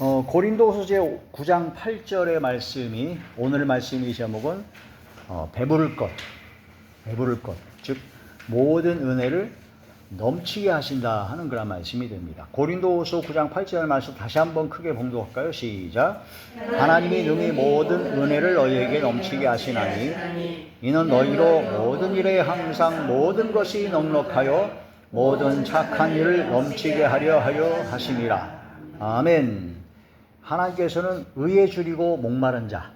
고린도후서 제 9장 8절의 말씀이 오늘 말씀이 제목은 배부를 것, 즉 모든 은혜를 넘치게 하신다 하는 그런 말씀이 됩니다. 고린도후서 9장 8절 말씀 다시 한번 크게 봉독할까요? 시작. 하나님이 능히 모든 은혜를 너희에게 넘치게 하시나니 이는 너희로 모든 일에 항상 모든 것이 넉넉하여 모든 착한 일을 넘치게 하려 하심이라. 아멘. 하나님께서는 의에 줄이고 목마른 자,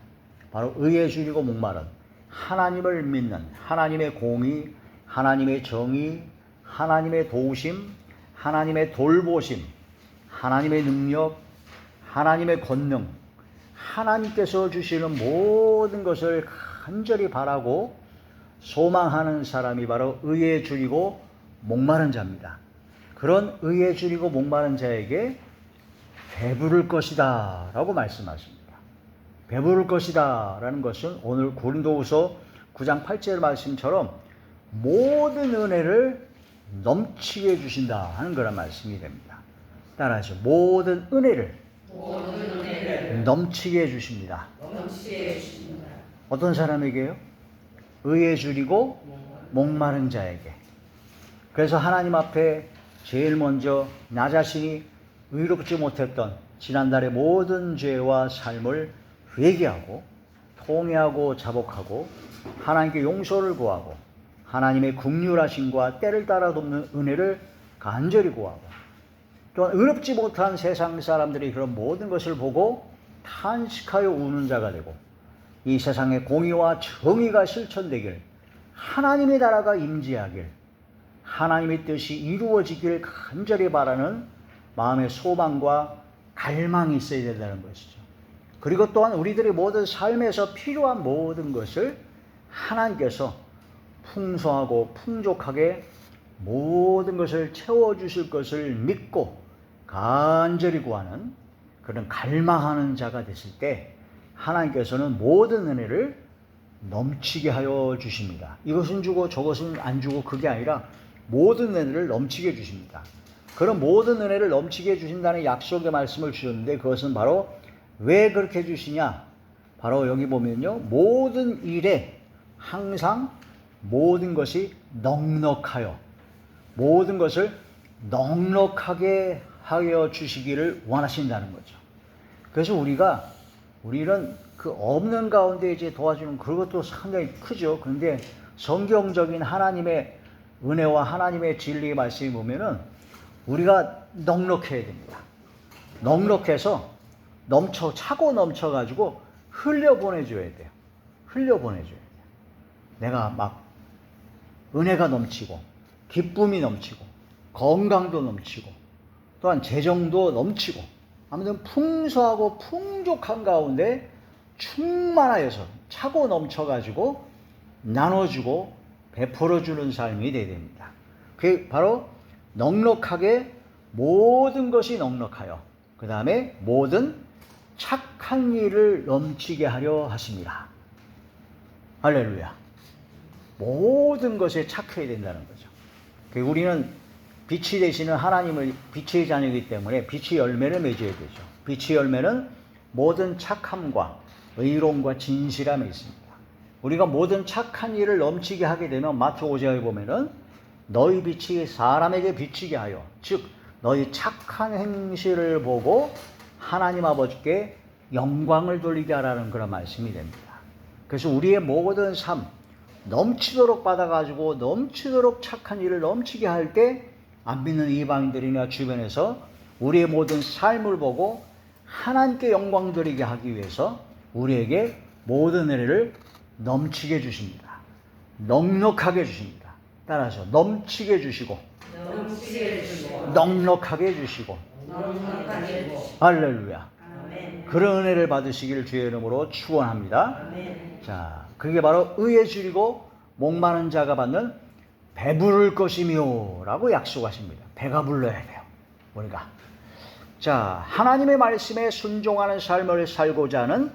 바로 의에 줄이고 목마른 하나님을 믿는 하나님의 공의, 하나님의 정의, 하나님의 도우심, 하나님의 돌보심, 하나님의 능력, 하나님의 권능, 하나님께서 주시는 모든 것을 간절히 바라고 소망하는 사람이 바로 의에 줄이고 목마른 자입니다. 그런 의에 줄이고 목마른 자에게 배부를 것이다 라고 말씀하십니다. 배부를 것이다 라는 것은 오늘 고린도후서 9장 8절 말씀처럼 모든 은혜를 넘치게 해주신다 하는 그런 말씀이 됩니다. 따라하시죠. 모든 은혜를 넘치게 해주십니다. 어떤 사람에게요? 의에 줄이고 목마른 자에게. 그래서 하나님 앞에 제일 먼저 나 자신이 의롭지 못했던 지난달의 모든 죄와 삶을 회개하고 통회하고 자복하고 하나님께 용서를 구하고 하나님의 긍휼하심과 때를 따라 돕는 은혜를 간절히 구하고 또한 의롭지 못한 세상 사람들이 그런 모든 것을 보고 탄식하여 우는 자가 되고 이 세상의 공의와 정의가 실천되길, 하나님의 나라가 임재하길, 하나님의 뜻이 이루어지길 간절히 바라는 마음의 소망과 갈망이 있어야 된다는 것이죠. 그리고 또한 우리들의 모든 삶에서 필요한 모든 것을 하나님께서 풍성하고 풍족하게 모든 것을 채워주실 것을 믿고 간절히 구하는 그런 갈망하는 자가 됐을 때 하나님께서는 모든 은혜를 넘치게 하여 주십니다. 이것은 주고 저것은 안 주고 그게 아니라 모든 은혜를 넘치게 해주십니다. 그런 모든 은혜를 넘치게 해주신다는 약속의 말씀을 주셨는데 그것은 바로 왜 그렇게 해주시냐? 바로 여기 보면요. 모든 일에 항상 모든 것이 넉넉하여 모든 것을 넉넉하게 하여 주시기를 원하신다는 거죠. 그래서 우리는 그 없는 가운데 이제 도와주는 그것도 상당히 크죠. 그런데 성경적인 하나님의 은혜와 하나님의 진리의 말씀을 보면은 우리가 넉넉해야 됩니다. 넉넉해서 차고 넘쳐가지고 흘려보내줘야 돼요. 흘려보내줘야 돼요. 내가 막 은혜가 넘치고 기쁨이 넘치고 건강도 넘치고 또한 재정도 넘치고 아무튼 풍성하고 풍족한 가운데 충만하여서 차고 넘쳐가지고 나눠주고 베풀어주는 삶이 되어야 됩니다. 그게 바로 넉넉하게 모든 것이 넉넉하여 그 다음에 모든 착한 일을 넘치게 하려 하십니다. 할렐루야. 모든 것에 착해야 된다는 거죠. 우리는 빛이 되시는 하나님을 빛의 자녀이기 때문에 빛의 열매를 맺어야 되죠. 빛의 열매는 모든 착함과 의로움과 진실함이 있습니다. 우리가 모든 착한 일을 넘치게 하게 되면 마태 5장에 보면은 너희 빛이 사람에게 비치게 하여 즉 너희 착한 행실을 보고 하나님 아버지께 영광을 돌리게 하라는 그런 말씀이 됩니다. 그래서 우리의 모든 삶 넘치도록 받아가지고 넘치도록 착한 일을 넘치게 할 때 안 믿는 이방인들이나 주변에서 우리의 모든 삶을 보고 하나님께 영광 돌리게 하기 위해서 우리에게 모든 은혜를 넘치게 주십니다. 넉넉하게 주십니다. 따라서 넘치게 주시고 넉넉하게 주시고 할렐루야. 그런 은혜를 받으시기를 주의 이름으로 축원합니다. 자, 그게 바로 의에 줄이고 목마른 자가 받는 배부를 것이며 라고 약속하십니다. 배가 불러야 돼요. 우리가 자, 하나님의 말씀에 순종하는 삶을 살고자 하는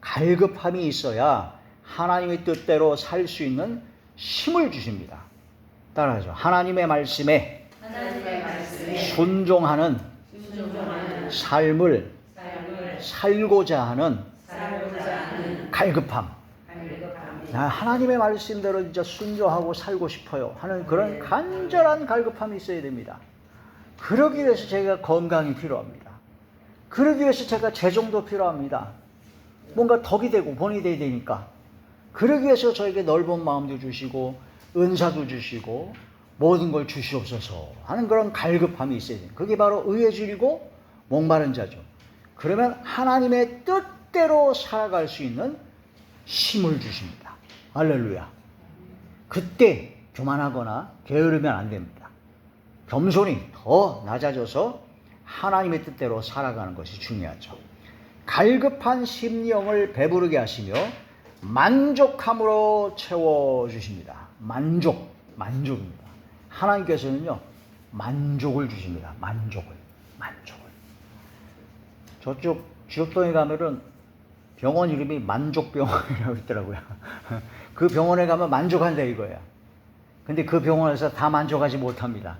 갈급함이 있어야 하나님의 뜻대로 살 수 있는 힘을 주십니다. 따라하죠. 하나님의 말씀에 순종하는 삶을 살고자 하는 갈급함. 하나님의 말씀대로 진짜 순종하고 살고 싶어요 하는 그런 간절한 갈급함이 있어야 됩니다. 그러기 위해서 제가 건강이 필요합니다. 그러기 위해서 제가 재정도 필요합니다. 뭔가 덕이 되고 본이 돼야 되니까. 그러기 위해서 저에게 넓은 마음도 주시고 은사도 주시고 모든 걸 주시옵소서 하는 그런 갈급함이 있어야 돼요. 그게 바로 의해주리고 목마른 자죠. 그러면 하나님의 뜻대로 살아갈 수 있는 힘을 주십니다. 할렐루야. 그때 교만하거나 게으르면 안 됩니다. 겸손히 더 낮아져서 하나님의 뜻대로 살아가는 것이 중요하죠. 갈급한 심령을 배부르게 하시며 만족함으로 채워주십니다. 만족입니다. 하나님께서는요, 만족을 주십니다. 만족을. 저쪽 지역동에 가면은 병원 이름이 만족병원이라고 있더라고요. 그 병원에 가면 만족한다 이거야. 근데 그 병원에서 다 만족하지 못합니다.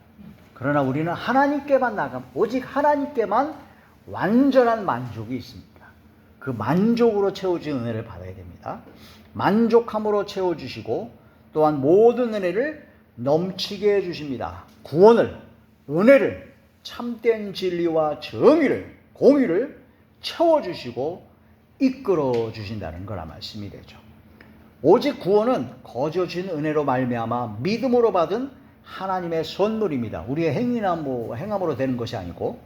그러나 우리는 하나님께만 나가면, 오직 하나님께만 완전한 만족이 있습니다. 그 만족으로 채워진 은혜를 받아야 됩니다. 만족함으로 채워주시고 또한 모든 은혜를 넘치게 해주십니다. 구원을, 은혜를, 참된 진리와 정의를, 공의를 채워주시고 이끌어 주신다는 거라 말씀이 되죠. 오직 구원은 거저 주신 은혜로 말미암아 믿음으로 받은 하나님의 선물입니다. 우리의 행위나 행함으로 되는 것이 아니고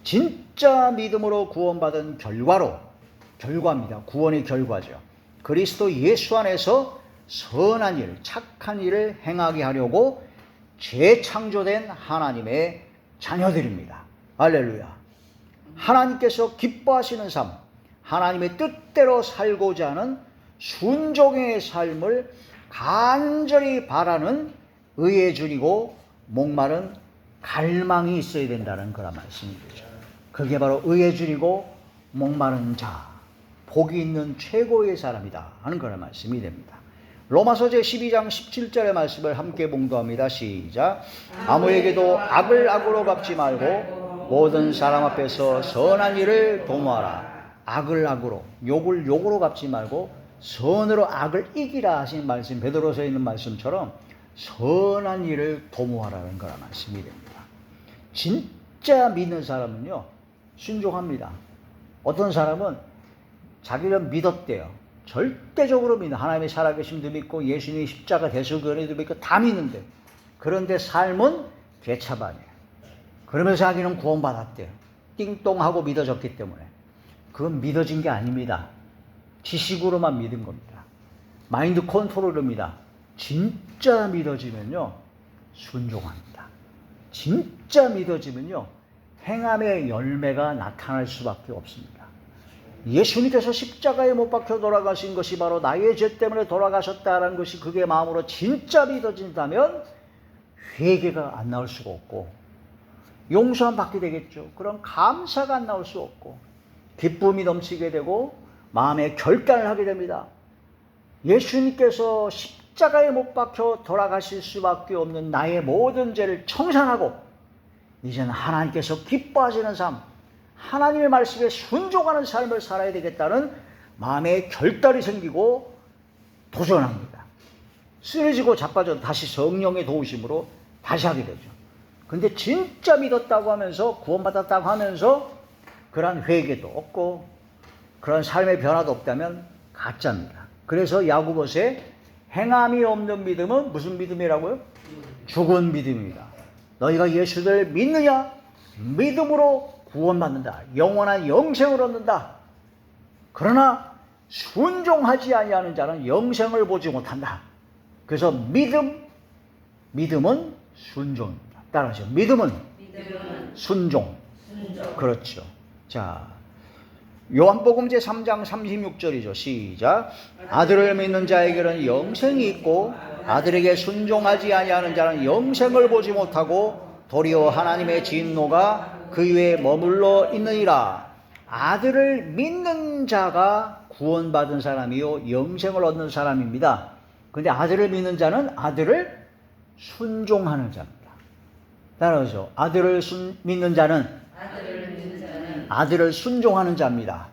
진짜 믿음으로 구원받은 결과입니다. 구원의 결과죠. 그리스도 예수 안에서 선한 일, 착한 일을 행하게 하려고 재창조된 하나님의 자녀들입니다. 할렐루야. 하나님께서 기뻐하시는 삶, 하나님의 뜻대로 살고자 하는 순종의 삶을 간절히 바라는 의에 줄이고 목마른 갈망이 있어야 된다는 그런 말씀이죠. 그게 바로 의에 줄이고 목마른 자, 복이 있는 최고의 사람이다 하는 그런 말씀이 됩니다. 로마서 제12장 17절의 말씀을 함께 봉독합니다. 시작. 아무에게도 악을 악으로 갚지 말고 모든 사람 앞에서 선한 일을 도모하라. 악을 악으로, 욕을 욕으로 갚지 말고 선으로 악을 이기라 하신 말씀, 베드로서에 있는 말씀처럼 선한 일을 도모하라는 거라 말씀이 됩니다. 진짜 믿는 사람은요, 순종합니다. 어떤 사람은 자기를 믿었대요. 절대적으로 믿는, 하나님의 살아계심도 믿고 예수님의 십자가 대속의 은혜도 믿고 다 믿는데, 그런데 삶은 개차반이에요. 그러면서 자기는 구원받았대요. 띵똥하고 믿어졌기 때문에. 그건 믿어진 게 아닙니다. 지식으로만 믿은 겁니다. 마인드 컨트롤입니다. 진짜 믿어지면요, 순종합니다. 진짜 믿어지면요, 행함의 열매가 나타날 수밖에 없습니다. 예수님께서 십자가에 못 박혀 돌아가신 것이 바로 나의 죄 때문에 돌아가셨다는 것이 그게 마음으로 진짜 믿어진다면 회개가 안 나올 수가 없고 용서함 받게 되겠죠. 그런 감사가 안 나올 수 없고 기쁨이 넘치게 되고 마음에 결단을 하게 됩니다. 예수님께서 십자가에 못 박혀 돌아가실 수밖에 없는 나의 모든 죄를 청산하고 이제는 하나님께서 기뻐하시는 삶, 하나님의 말씀에 순종하는 삶을 살아야 되겠다는 마음의 결단이 생기고 도전합니다. 쓰러지고 자빠져 다시 성령의 도우심으로 다시 하게 되죠. 근데 진짜 믿었다고 하면서 구원받았다고 하면서 그런 회개도 없고 그런 삶의 변화도 없다면 가짜입니다. 그래서 야고보서에 행함이 없는 믿음은 무슨 믿음이라고요? 죽은 믿음입니다. 너희가 예수를 믿느냐? 믿음으로 구원받는다. 영원한 영생을 얻는다. 그러나 순종하지 아니하는 자는 영생을 보지 못한다. 그래서 믿음은 순종입니다. 따라하세요. 믿음은 순종. 그렇죠. 자, 요한복음 제3장 36절이죠. 시작. 아들을 믿는 자에게는 영생이 있고 아들에게 순종하지 아니하는 자는 영생을 보지 못하고 도리어 하나님의 진노가 그 위에 머물러 있느니라. 아들을 믿는 자가 구원받은 사람이요 영생을 얻는 사람입니다. 그런데 아들을 믿는 자는 아들을 순종하는 자입니다. 따라서 아들을 믿는 자는 아들을 순종하는 자입니다.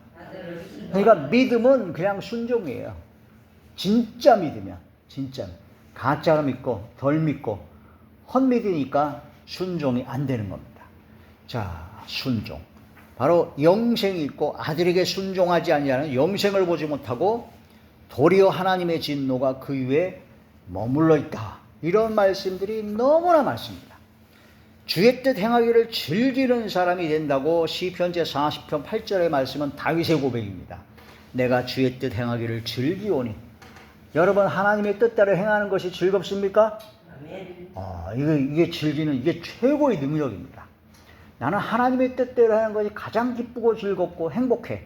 그러니까 믿음은 그냥 순종이에요. 진짜 믿으면, 진짜 가짜로 믿고 덜 믿고 헛믿으니까 순종이 안 되는 겁니다. 자, 순종. 바로 영생이 있고 아들에게 순종하지 아니하는 영생을 보지 못하고 도리어 하나님의 진노가 그 위에 머물러 있다. 이런 말씀들이 너무나 많습니다. 주의 뜻 행하기를 즐기는 사람이 된다고 시편 제40편 8절의 말씀은 다윗의 고백입니다. 내가 주의 뜻 행하기를 즐기오니. 여러분, 하나님의 뜻대로 행하는 것이 즐겁습니까? 이게 즐기는, 이게 최고의 능력입니다. 나는 하나님의 뜻대로 하는 것이 가장 기쁘고 즐겁고 행복해.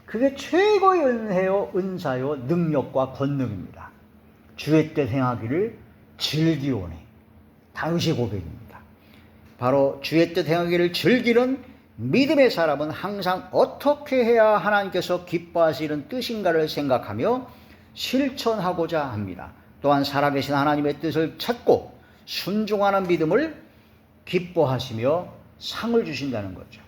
그게 최고의 은혜요, 은사요, 능력과 권능입니다. 주의 뜻 행하기를 즐기오니. 다윗의 고백입니다. 바로 주의 뜻 행하기를 즐기는 믿음의 사람은 항상 어떻게 해야 하나님께서 기뻐하시는 뜻인가를 생각하며 실천하고자 합니다. 또한 살아계신 하나님의 뜻을 찾고 순종하는 믿음을 기뻐하시며 상을 주신다는 거죠.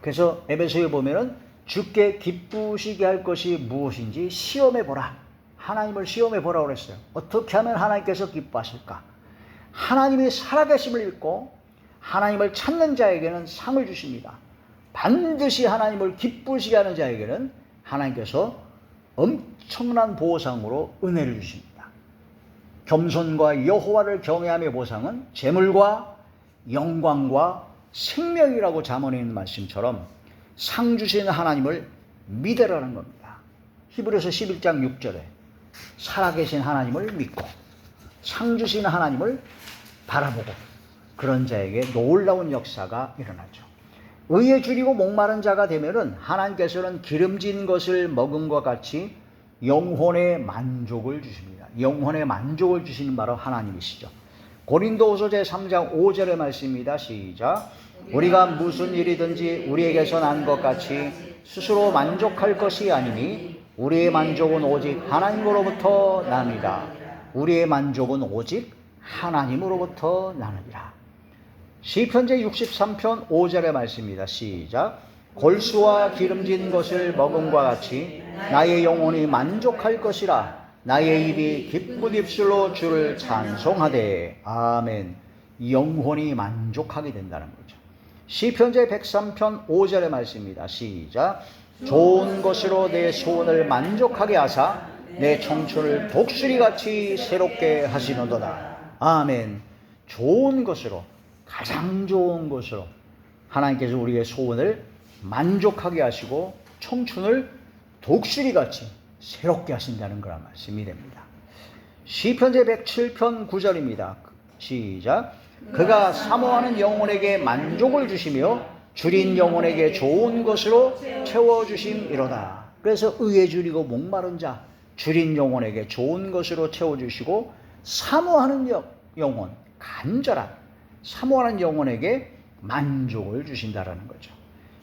그래서 에베소에 보면은 주께 기쁘시게 할 것이 무엇인지 시험해 보라. 하나님을 시험해 보라고 그랬어요. 어떻게 하면 하나님께서 기뻐하실까? 하나님이 살아계심을 믿고 하나님을 찾는 자에게는 상을 주십니다. 반드시 하나님을 기쁘시게 하는 자에게는 하나님께서 엄청난 보상으로 은혜를 주십니다. 겸손과 여호와를 경외함의 보상은 재물과 영광과 생명이라고 잠언에 있는 말씀처럼 상 주시는 하나님을 믿으라는 겁니다. 히브리서 11장 6절에 살아계신 하나님을 믿고 상 주시는 하나님을 바라보고 그런 자에게 놀라운 역사가 일어나죠. 의에 줄이고 목마른 자가 되면은 하나님께서는 기름진 것을 먹음과 같이 영혼의 만족을 주십니다. 영혼의 만족을 주시는 바로 하나님이시죠. 고린도후서 제3장 5절의 말씀입니다. 시작. 우리가 무슨 일이든지 우리에게서 난 것 같이 스스로 만족할 것이 아니니 우리의 만족은 오직 하나님으로부터 나느니라. 우리의 만족은 오직 하나님으로부터 나느니라. 시편 제63편 5절의 말씀입니다. 시작. 골수와 기름진 것을 먹음과 같이 나의 영혼이 만족할 것이라. 나의 입이 기쁜 입술로 주를 찬송하되. 아멘. 영혼이 만족하게 된다는 거죠. 시편 제103편 5절의 말씀입니다. 시작. 좋은 것으로 내 소원을 만족하게 하사 내 청춘을 독수리같이 새롭게 하시는도다. 아멘. 좋은 것으로, 가장 좋은 것으로 하나님께서 우리의 소원을 만족하게 하시고 청춘을 독수리같이 새롭게 하신다는 그런 말씀이 됩니다. 시편 제107편 9절입니다. 시작. 그가 사모하는 영혼에게 만족을 주시며 줄인 영혼에게 좋은 것으로 채워주심이로다. 그래서 의에 줄이고 목마른 자, 줄인 영혼에게 좋은 것으로 채워주시고 사모하는 영혼, 간절한 사모하는 영혼에게 만족을 주신다라는 거죠.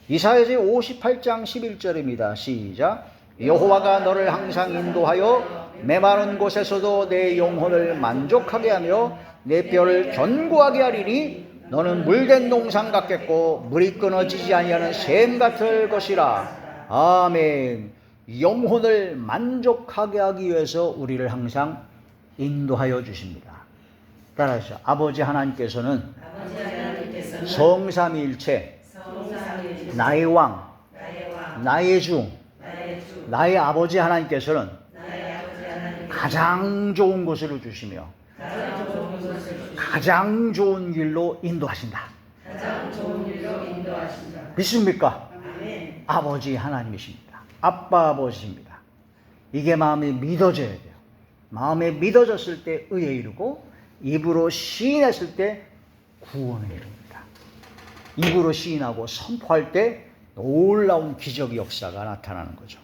이사야 제58장 11절입니다. 시작. 여호와가 너를 항상 인도하여 메마른 곳에서도 내 영혼을 만족하게 하며 내 뼈를 견고하게 하리니 너는 물된 농상 같겠고 물이 끊어지지 아니하는 샘 같을 것이라. 아멘. 영혼을 만족하게 하기 위해서 우리를 항상 인도하여 주십니다. 따라하시죠. 아버지 하나님께서는 성삼위일체, 나의 왕, 나의 주, 나의 아버지 하나님께서는 가장 좋은 것을 주시며 가장 좋은 길로 인도하신다. 믿습니까? 아버지 하나님이십니다. 아빠 아버지입니다. 이게 마음에 믿어져야 돼요. 마음에 믿어졌을 때 의에 이르고 입으로 시인했을 때 구원에 이릅니다. 입으로 시인하고 선포할 때 놀라운 기적의 역사가 나타나는 거죠.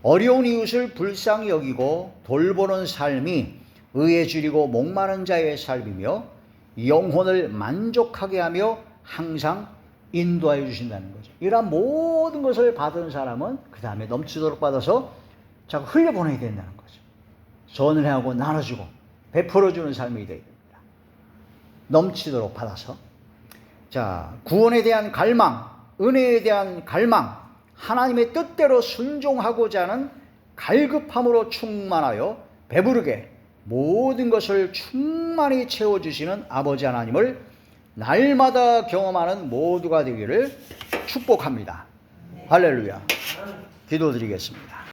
어려운 이웃을 불쌍히 여기고 돌보는 삶이 의에 줄이고 목마른 자의 삶이며 영혼을 만족하게 하며 항상 인도하여 주신다는 거죠. 이러한 모든 것을 받은 사람은 그 다음에 넘치도록 받아서 자꾸 흘려보내야 된다는 거죠. 선을 하고 나눠주고 베풀어주는 삶이 되어야 됩니다. 넘치도록 받아서. 자, 구원에 대한 갈망, 은혜에 대한 갈망, 하나님의 뜻대로 순종하고자 하는 갈급함으로 충만하여 배부르게 모든 것을 충만히 채워주시는 아버지 하나님을 날마다 경험하는 모두가 되기를 축복합니다. 할렐루야. 기도드리겠습니다.